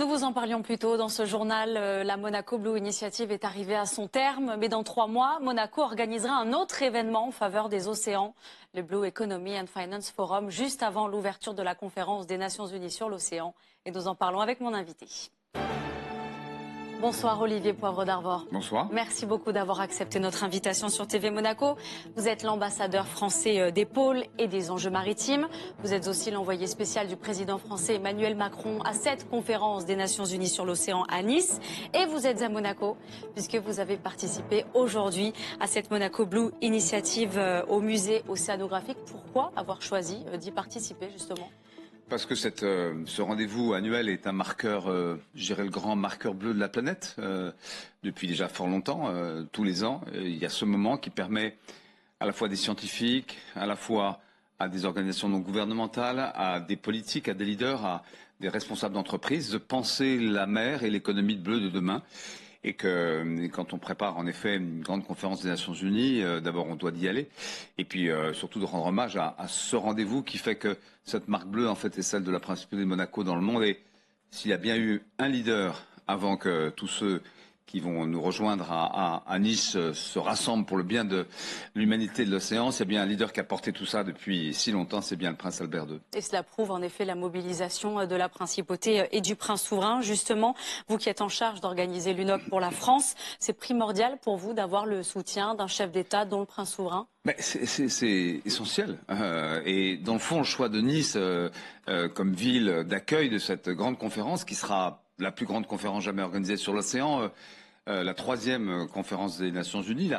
Nous vous en parlions plus tôt dans ce journal. La Monaco Blue Initiative est arrivée à son terme. Mais dans 3 mois, Monaco organisera un autre événement en faveur des océans, le Blue Economy and Finance Forum, juste avant l'ouverture de la conférence des Nations Unies sur l'océan. Et nous en parlons avec mon invité. Bonsoir Olivier Poivre d'Arvor. Bonsoir. Merci beaucoup d'avoir accepté notre invitation sur TV Monaco. Vous êtes l'ambassadeur français des pôles et des enjeux maritimes. Vous êtes aussi l'envoyé spécial du président français Emmanuel Macron à cette conférence des Nations Unies sur l'océan à Nice. Et vous êtes à Monaco puisque vous avez participé aujourd'hui à cette Monaco Blue Initiative au musée océanographique. Pourquoi avoir choisi d'y participer justement ? Parce que ce rendez-vous annuel est un marqueur, je dirais le grand marqueur bleu de la planète, depuis déjà fort longtemps, tous les ans. Il y a ce moment qui permet à la fois des scientifiques, à la fois à des organisations non gouvernementales, à des politiques, à des leaders, à des responsables d'entreprises, de penser la mer et l'économie de bleu de demain. Et que quand on prépare en effet une grande conférence des Nations Unies, d'abord on doit y aller, et puis surtout de rendre hommage à ce rendez-vous qui fait que cette marque bleue en fait est celle de la principauté de Monaco dans le monde. Et s'il y a bien eu un leader avant que tous ceux qui vont nous rejoindre à Nice se rassemblent pour le bien de l'humanité de l'océan, c'est bien un leader qui a porté tout ça depuis si longtemps, c'est bien le prince Albert II. Et cela prouve en effet la mobilisation de la principauté et du prince souverain. Justement, vous qui êtes en charge d'organiser l'UNOC pour la France, c'est primordial pour vous d'avoir le soutien d'un chef d'État dont le prince souverain ? C'est essentiel. Et dans le fond, le choix de Nice comme ville d'accueil de cette grande conférence, qui sera la plus grande conférence jamais organisée sur l'océan, la 3e conférence des Nations Unies,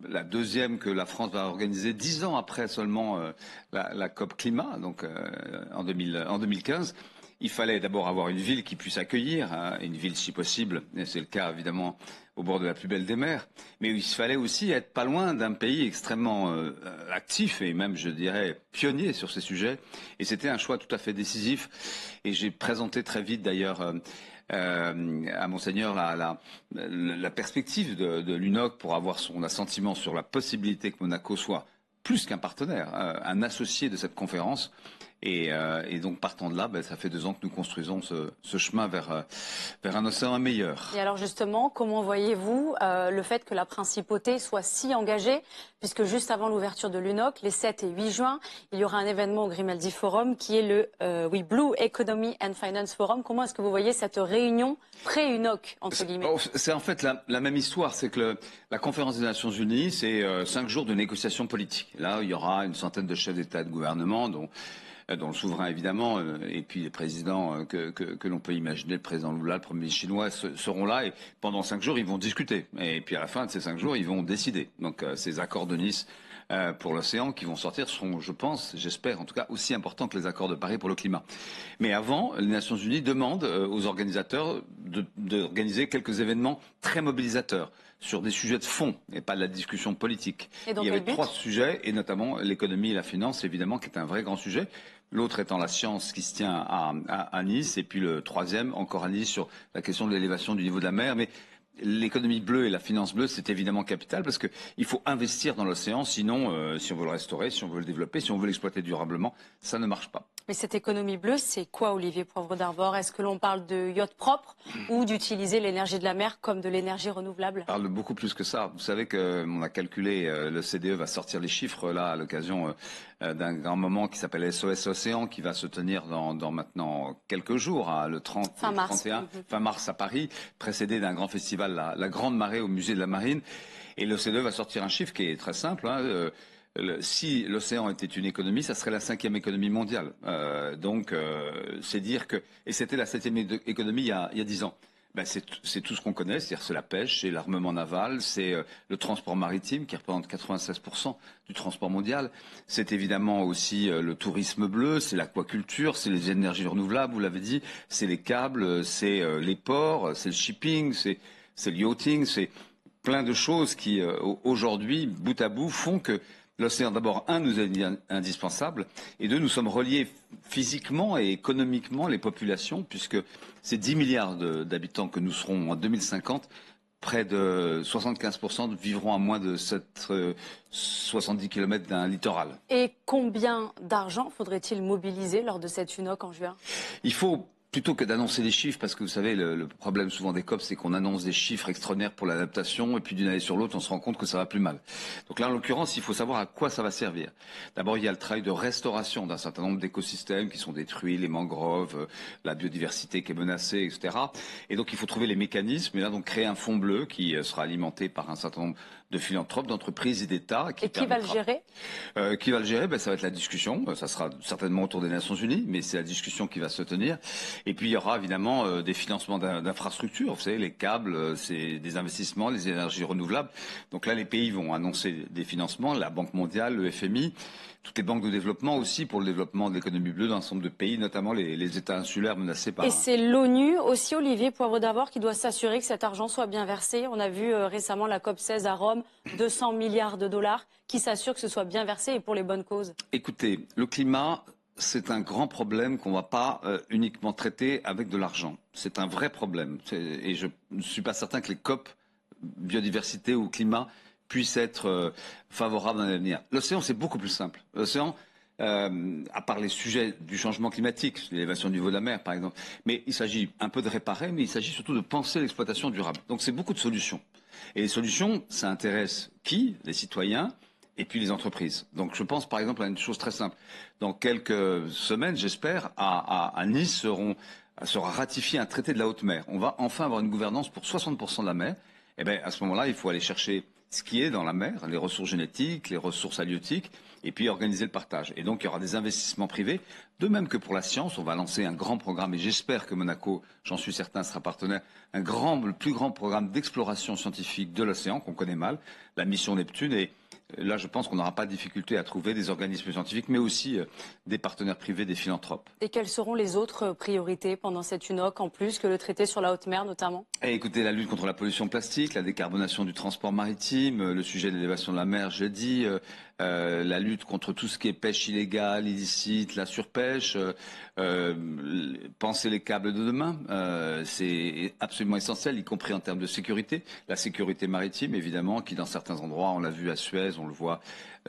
la 2e que la France va organiser 10 ans après seulement la COP climat, donc en 2015. Il fallait d'abord avoir une ville qui puisse accueillir, une ville si possible, et c'est le cas évidemment au bord de la plus belle des mers, mais il fallait aussi être pas loin d'un pays extrêmement actif et même, je dirais, pionnier sur ces sujets. Et c'était un choix tout à fait décisif. Et j'ai présenté très vite d'ailleurs à Monseigneur la perspective de l'UNOC pour avoir son assentiment sur la possibilité que Monaco soit plus qu'un partenaire, un associé de cette conférence. Et donc partant de là, ça fait 2 ans que nous construisons ce chemin vers un océan meilleur. Et alors justement, comment voyez-vous le fait que la principauté soit si engagée, puisque juste avant l'ouverture de l'UNOC, les 7 et 8 juin, il y aura un événement au Grimaldi Forum qui est le Blue Economy and Finance Forum. Comment est-ce que vous voyez cette réunion pré-UNOC, entre guillemets ? C'est en fait la même histoire, c'est que la conférence des Nations Unies, c'est 5 jours de négociations politiques. Là, il y aura une centaine de chefs d'État et de gouvernement, dont le souverain évidemment, et puis les présidents que l'on peut imaginer, le président Lula, le premier chinois, seront là et pendant 5 jours ils vont discuter. Et puis à la fin de ces 5 jours ils vont décider. Donc ces accords de Nice pour l'océan qui vont sortir seront, je pense, j'espère en tout cas, aussi importants que les accords de Paris pour le climat. Mais avant, les Nations Unies demandent aux organisateurs d'organiser quelques événements très mobilisateurs sur des sujets de fond et pas de la discussion politique. Il y avait 3 sujets, et notamment l'économie et la finance, évidemment, qui est un vrai grand sujet. L'autre étant la science qui se tient à Nice, et puis le 3e, encore à Nice, sur la question de l'élévation du niveau de la mer. Mais l'économie bleue et la finance bleue, c'est évidemment capital parce qu'il faut investir dans l'océan, sinon, si on veut le restaurer, si on veut le développer, si on veut l'exploiter durablement, ça ne marche pas. Mais cette économie bleue, c'est quoi, Olivier Poivre d'Arvor ? Est-ce que l'on parle de yachts propres ou d'utiliser l'énergie de la mer comme de l'énergie renouvelable ? On parle de beaucoup plus que ça. Vous savez qu'on a calculé, le CDE va sortir les chiffres là à l'occasion d'un grand moment qui s'appelle SOS Océan, qui va se tenir dans maintenant quelques jours, le 30 et le 31, fin mars à Paris, précédé d'un grand festival, la Grande Marée au musée de la Marine. Et le CDE va sortir un chiffre qui est très simple. Si l'océan était une économie, ça serait la 5e économie mondiale. C'est dire que... Et c'était la 7e économie il y a 10 ans. C'est tout ce qu'on connaît, c'est-à-dire c'est la pêche, c'est l'armement naval, c'est le transport maritime qui représente 96% du transport mondial. C'est évidemment aussi le tourisme bleu, c'est l'aquaculture, c'est les énergies renouvelables, vous l'avez dit, c'est les câbles, c'est les ports, c'est le shipping, c'est le yachting, c'est plein de choses qui aujourd'hui, bout à bout, font que l'océan, d'abord, nous est indispensable, et 2, nous sommes reliés physiquement et économiquement, les populations, puisque c'est 10 milliards d'habitants que nous serons en 2050. Près de 75% vivront à moins de 70 km d'un littoral. Et combien d'argent faudrait-il mobiliser lors de cette UNOC en juin ? Il faut plutôt que d'annoncer des chiffres, parce que vous savez, le problème souvent des COP, c'est qu'on annonce des chiffres extraordinaires pour l'adaptation, et puis d'une année sur l'autre, on se rend compte que ça va plus mal. Donc là, en l'occurrence, il faut savoir à quoi ça va servir. D'abord, il y a le travail de restauration d'un certain nombre d'écosystèmes qui sont détruits, les mangroves, la biodiversité qui est menacée, etc. Et donc, il faut trouver les mécanismes, et là, donc, créer un fonds bleu qui sera alimenté par un certain nombre de philanthropes, d'entreprises et d'États. Et qui va le gérer? Qui va le gérer? Ça va être la discussion. Ça sera certainement autour des Nations Unies, mais c'est la discussion qui va se tenir. Et puis il y aura évidemment des financements d'infrastructures. Vous savez, les câbles, c'est des investissements, les énergies renouvelables. Donc là, les pays vont annoncer des financements. La Banque mondiale, le FMI, toutes les banques de développement aussi pour le développement de l'économie bleue dans un certain nombre de pays, notamment les États insulaires menacés par. Et c'est l'ONU aussi, Olivier Poivre d'Arvor, qui doit s'assurer que cet argent soit bien versé. On a vu récemment la COP 16 à Rome, 200 milliards de dollars, qui s'assure que ce soit bien versé et pour les bonnes causes. Écoutez, le climat, c'est un grand problème qu'on ne va pas uniquement traiter avec de l'argent. C'est un vrai problème. Et je ne suis pas certain que les COP, biodiversité ou climat, puissent être favorables dans l'avenir. L'océan, c'est beaucoup plus simple. L'océan, à part les sujets du changement climatique, l'élévation du niveau de la mer par exemple, mais il s'agit un peu de réparer, mais il s'agit surtout de penser l'exploitation durable. Donc c'est beaucoup de solutions. Et les solutions, ça intéresse qui? Les citoyens et puis les entreprises. Donc je pense par exemple à une chose très simple. Dans quelques semaines, j'espère, à Nice sera ratifié un traité de la haute mer. On va enfin avoir une gouvernance pour 60% de la mer. Et bien à ce moment-là, il faut aller chercher ce qui est dans la mer, les ressources génétiques, les ressources halieutiques, et puis organiser le partage. Et donc il y aura des investissements privés, de même que pour la science, on va lancer un grand programme, et j'espère que Monaco, j'en suis certain, sera partenaire, le plus grand programme d'exploration scientifique de l'océan, qu'on connaît mal, la mission Neptune, et là je pense qu'on n'aura pas de difficulté à trouver des organismes scientifiques, mais aussi des partenaires privés, des philanthropes. Et quelles seront les autres priorités pendant cette UNOC, en plus que le traité sur la haute mer notamment? Écoutez, la lutte contre la pollution plastique, la décarbonation du transport maritime, le sujet de l'élévation de la mer, je l'ai dit, la lutte contre tout ce qui est pêche illégale, illicite, la surpêche, penser les câbles de demain, c'est absolument essentiel, y compris en termes de sécurité. La sécurité maritime, évidemment, qui dans certains endroits, on l'a vu à Suez, on le voit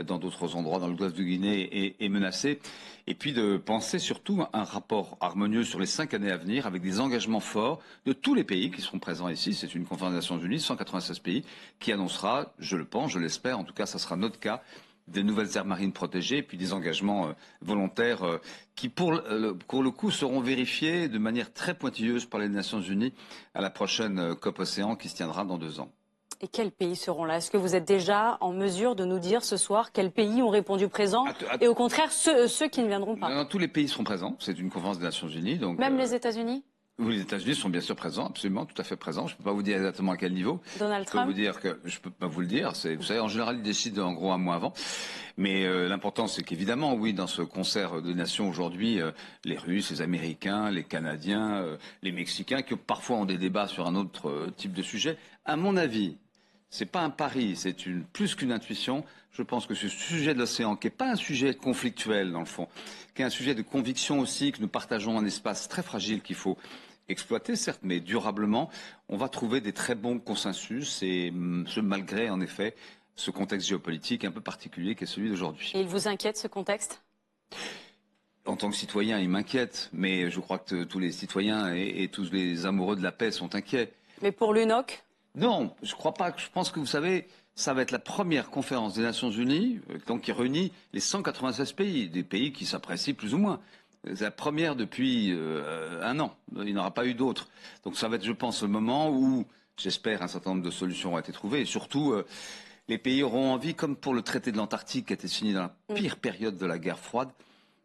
dans d'autres endroits, dans le golfe de Guinée, est menacée. Et puis de penser surtout un rapport harmonieux sur les 5 années à venir, avec des engagements forts de tous les pays qui seront présents ici. C'est une conférence des Nations Unies, 196 pays, qui annoncera, je le pense, je l'espère, en tout cas ça sera notre cas, des nouvelles aires marines protégées, et puis des engagements volontaires qui, pour le coup, seront vérifiés de manière très pointilleuse par les Nations Unies à la prochaine COP Océan qui se tiendra dans 2 ans. Et quels pays seront là? Est-ce que vous êtes déjà en mesure de nous dire ce soir quels pays ont répondu présent et au contraire ceux qui ne viendront pas? Non, tous les pays seront présents. C'est une conférence des Nations Unies. Donc, même les États-Unis? Oui, les États-Unis sont bien sûr présents, absolument, tout à fait présents. Je ne peux pas vous dire exactement à quel niveau. Donald Trump. Je peux pas vous le dire. Vous savez, en général, ils décident en gros un mois avant. Mais l'important, c'est qu'évidemment, oui, dans ce concert des nations aujourd'hui, les Russes, les Américains, les Canadiens, les Mexicains, qui parfois ont des débats sur un autre type de sujet, à mon avis, c'est pas un pari, c'est plus qu'une intuition. Je pense que ce sujet de l'océan, qui n'est pas un sujet conflictuel dans le fond, qui est un sujet de conviction aussi, que nous partageons un espace très fragile qu'il faut exploiter, certes, mais durablement, on va trouver des très bons consensus, et ce malgré, en effet, ce contexte géopolitique un peu particulier qui est celui d'aujourd'hui. Et il vous inquiète, ce contexte ? En tant que citoyen, il m'inquiète, mais je crois que tous les citoyens et tous les amoureux de la paix sont inquiets. Mais pour l'UNOC ? Non, je ne crois pas. Je pense que vous savez, ça va être la première conférence des Nations Unies donc, qui réunit les 196 pays, des pays qui s'apprécient plus ou moins. C'est la première depuis 1 an. Il n'y en aura pas eu d'autres. Donc ça va être, je pense, le moment où, j'espère, un certain nombre de solutions ont été trouvées. Et surtout, les pays auront envie, comme pour le traité de l'Antarctique qui a été signé dans la pire période de la guerre froide,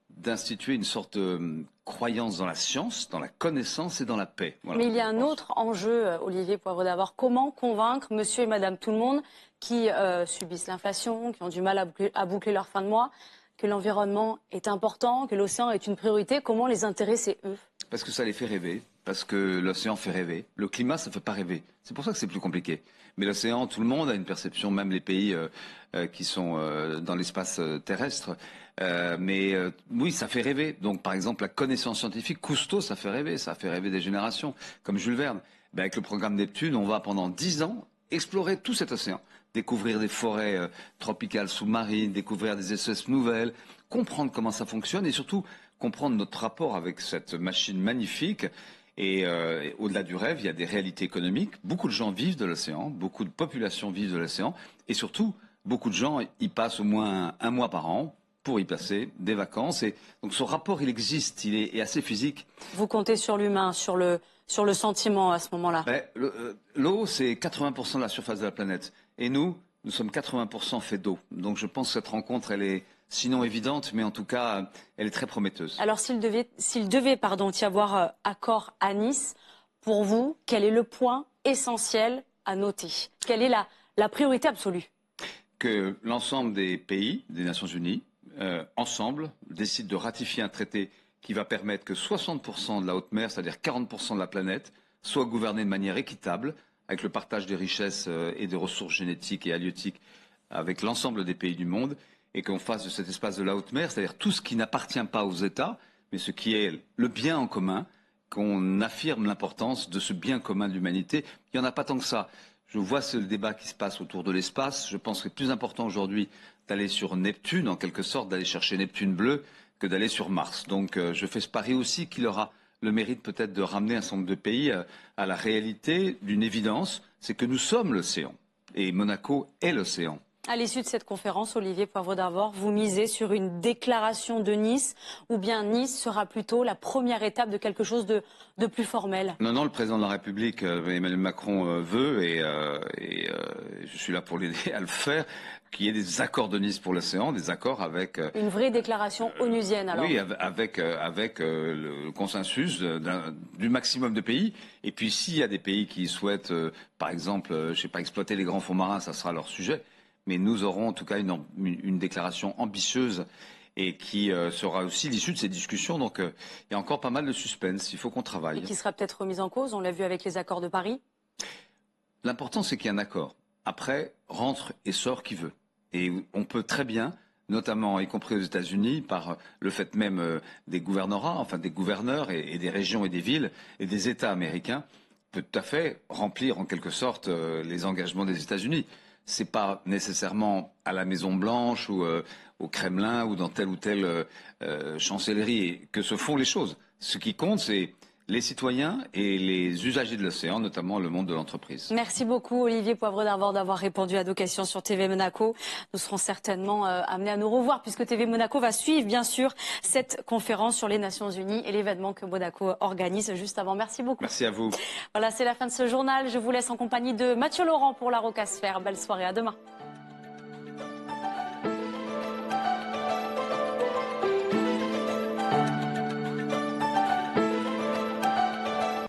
d'instituer une sorte de croyance dans la science, dans la connaissance et dans la paix. Voilà. Mais il y a un autre enjeu, Olivier Poivre d'Arvor. Comment convaincre monsieur et madame tout le monde qui subissent l'inflation, qui ont du mal à boucler leur fin de mois, que l'environnement est important, que l'océan est une priorité? Comment les intéresser, eux? Parce que ça les fait rêver, parce que l'océan fait rêver. Le climat, ça ne fait pas rêver. C'est pour ça que c'est plus compliqué. Mais l'océan, tout le monde a une perception, même les pays qui sont dans l'espace terrestre. Oui, ça fait rêver. Donc, par exemple, la connaissance scientifique, Cousteau, ça fait rêver des générations, comme Jules Verne. Avec le programme Neptune, on va pendant 10 ans explorer tout cet océan, découvrir des forêts tropicales sous-marines, découvrir des espèces nouvelles, comprendre comment ça fonctionne et surtout comprendre notre rapport avec cette machine magnifique. Et au-delà du rêve, il y a des réalités économiques. Beaucoup de gens vivent de l'océan, beaucoup de populations vivent de l'océan. Et surtout, beaucoup de gens y passent au moins un mois par an pour y passer des vacances. Et donc ce rapport, il existe, il est assez physique. Vous comptez sur l'humain, sur le sentiment à ce moment-là? L'eau, c'est 80% de la surface de la planète. Et nous sommes 80% faits d'eau. Donc je pense que cette rencontre, elle est sinon évidente, mais en tout cas, elle est très prometteuse. Alors s'il devait y avoir accord à Nice, pour vous, quel est le point essentiel à noter? Quelle est la priorité absolue? Que l'ensemble des pays, des Nations Unies, ensemble, décident de ratifier un traité qui va permettre que 60% de la haute mer, c'est-à-dire 40% de la planète, soit gouvernée de manière équitable, avec le partage des richesses et des ressources génétiques et halieutiques avec l'ensemble des pays du monde, et qu'on fasse de cet espace de la haute mer, c'est-à-dire tout ce qui n'appartient pas aux États, mais ce qui est le bien en commun, qu'on affirme l'importance de ce bien commun de l'humanité. Il n'y en a pas tant que ça. Je vois le débat qui se passe autour de l'espace. Je pense que c'est plus important aujourd'hui d'aller sur Neptune, en quelque sorte, d'aller chercher Neptune bleu, que d'aller sur Mars. Donc je fais ce pari aussi qu'il aura le mérite peut-être de ramener un certain nombre de pays à la réalité d'une évidence, c'est que nous sommes l'océan. Et Monaco est l'océan. À l'issue de cette conférence, Olivier Poivre d'Arvor, vous misez sur une déclaration de Nice ou bien Nice sera plutôt la première étape de quelque chose de plus formel? Non, le président de la République, Emmanuel Macron, veut, et je suis là pour l'aider à le faire, qu'il y ait des accords de Nice pour l'océan, des accords avec... Une vraie déclaration onusienne alors? Oui, avec le consensus du maximum de pays. Et puis s'il y a des pays qui souhaitent, par exemple, je sais pas, exploiter les grands fonds marins, ça sera leur sujet. Mais nous aurons en tout cas une déclaration ambitieuse et qui sera aussi l'issue de ces discussions. Donc il y a encore pas mal de suspense, il faut qu'on travaille. Et qui sera peut-être remise en cause, on l'a vu avec les accords de Paris? L'important, c'est qu'il y ait un accord. Après, rentre et sort qui veut. Et on peut très bien, notamment y compris aux États-Unis, par le fait même des gouvernorats, enfin des gouverneurs et des régions et des villes et des États américains, peut tout à fait remplir en quelque sorte les engagements des États-Unis. C'est pas nécessairement à la Maison Blanche ou au Kremlin ou dans telle ou telle chancellerie que se font les choses. Ce qui compte, c'est les citoyens et les usagers de l'océan, notamment le monde de l'entreprise. Merci beaucoup Olivier Poivre d'Arvor d'avoir répondu à nos questions sur TV Monaco. Nous serons certainement amenés à nous revoir puisque TV Monaco va suivre bien sûr cette conférence sur les Nations Unies et l'événement que Monaco organise juste avant. Merci beaucoup. Merci à vous. Voilà, c'est la fin de ce journal. Je vous laisse en compagnie de Mathieu Laurent pour la Rocasphère. Belle soirée, à demain.